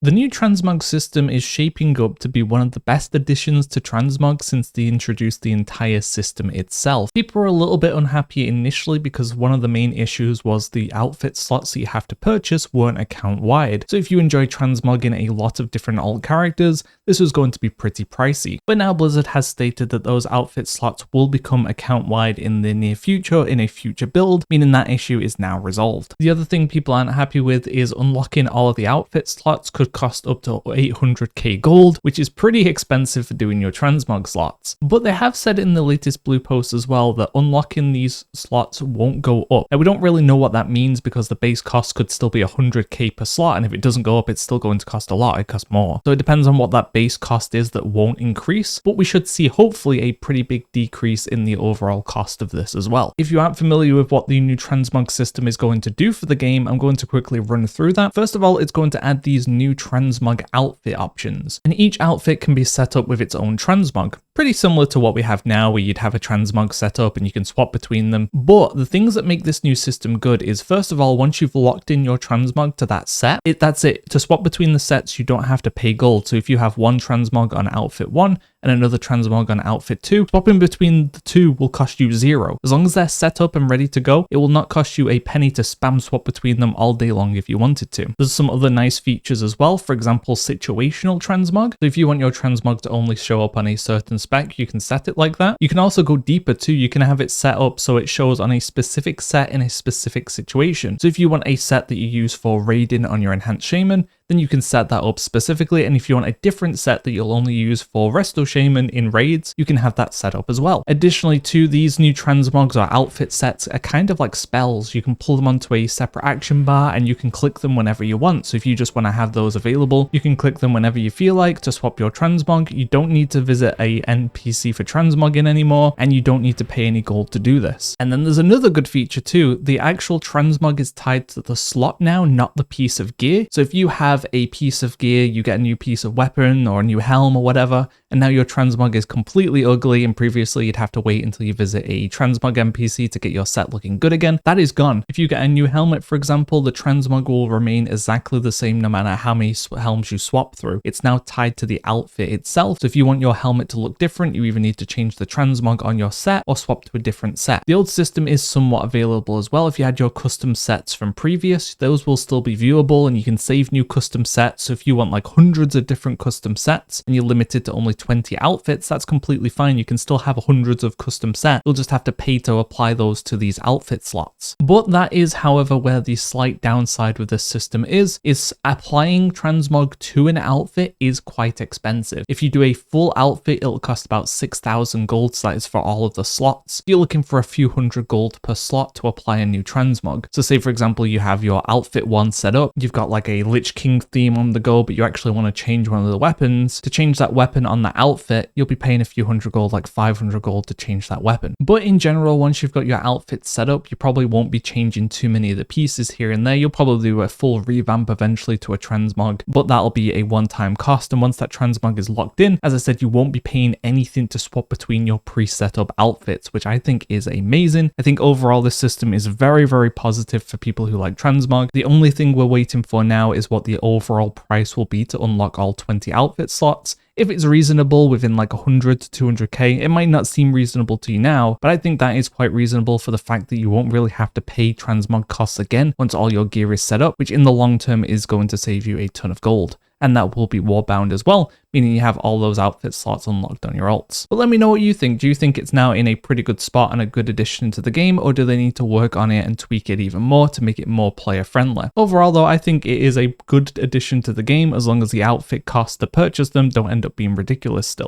The new Transmog system is shaping up to be one of the best additions to Transmog since they introduced the entire system itself. People were a little bit unhappy initially because one of the main issues was the outfit slots that you have to purchase weren't account wide. So if you enjoy transmogging a lot of different alt characters, this was going to be pretty pricey. But now Blizzard has stated that those outfit slots will become account wide in the near future in a future build, meaning that issue is now resolved. The other thing people aren't happy with is unlocking all of the outfit slots could cost up to 800k gold, which is pretty expensive for doing your transmog slots. But they have said in the latest blue post as well that unlocking these slots won't go up. Now we don't really know what that means because the base cost could still be 100k per slot, and if it doesn't go up it's still going to cost a lot, it costs more. So it depends on what that base cost is that won't increase, but we should see hopefully a pretty big decrease in the overall cost of this as well. If you aren't familiar with what the new transmog system is going to do for the game, I'm going to quickly run through that. First of all, it's going to add these new transmog outfit options, and each outfit can be set up with its own transmog. Pretty similar to what we have now where you'd have a transmog set up and you can swap between them. But the things that make this new system good is, first of all, once you've locked in your transmog to that set, that's it. To swap between the sets, you don't have to pay gold. So if you have one transmog on outfit 1 and another transmog on outfit 2, swapping between the two will cost you 0. As long as they're set up and ready to go, it will not cost you a penny to spam swap between them all day long if you wanted to. There's some other nice features as well, for example, situational transmog. So if you want your transmog to only show up on a certain spec, you can set it like that. You can also go deeper too. You can have it set up so it shows on a specific set in a specific situation. So if you want a set that you use for raiding on your enhanced shaman, then you can set that up specifically, and if you want a different set that you'll only use for resto shaman in raids, you can have that set up as well. Additionally to these new transmogs or outfit sets are kind of like spells. You can pull them onto a separate action bar and you can click them whenever you want. So if you just want to have those available, you can click them whenever you feel like to swap your transmog. You don't need to visit a NPC for transmogging anymore, and you don't need to pay any gold to do this. And then there's another good feature too. The actual transmog is tied to the slot now, not the piece of gear. So if you have a piece of gear, you get a new piece of weapon or a new helm or whatever, and now your transmog is completely ugly, and previously you'd have to wait until you visit a transmog NPC to get your set looking good again. That is gone. If you get a new helmet, for example, the transmog will remain exactly the same no matter how many helms you swap through. It's now tied to the outfit itself. So if you want your helmet to look different, you either need to change the transmog on your set or swap to a different set. The old system is somewhat available as well. If you had your custom sets from previous, those will still be viewable, and you can save new custom sets. So if you want like hundreds of different custom sets and you're limited to only 20 outfits, that's completely fine. You can still have hundreds of custom sets. You'll just have to pay to apply those to these outfit slots. But that is, however, where the slight downside with this system is applying transmog to an outfit is quite expensive. If you do a full outfit, it'll cost about 6,000 gold. So that is for all of the slots. You're looking for a few hundred gold per slot to apply a new transmog. So say for example, you have your outfit 1 set up, you've got like a Lich King theme on the go, but you actually want to change one of the weapons. To change that weapon on the outfit, you'll be paying a few hundred gold, like 500 gold to change that weapon. But in general, once you've got your outfit set up, you probably won't be changing too many of the pieces here and there. You'll probably do a full revamp eventually to a transmog, but that'll be a one-time cost. And once that transmog is locked in, as I said, you won't be paying anything to swap between your pre-set up outfits, which I think is amazing. I think overall this system is very, very positive for people who like transmog. The only thing we're waiting for now is what the overall price will be to unlock all 20 outfit slots. If it's reasonable within like 100 to 200k, it might not seem reasonable to you now, but I think that is quite reasonable for the fact that you won't really have to pay transmog costs again once all your gear is set up, which in the long term is going to save you a ton of gold. And that will be warbound as well, meaning you have all those outfit slots unlocked on your alts. But let me know what you think. Do you think it's now in a pretty good spot and a good addition to the game, or do they need to work on it and tweak it even more to make it more player friendly? Overall though, I think it is a good addition to the game as long as the outfit costs to purchase them don't end up being ridiculous still.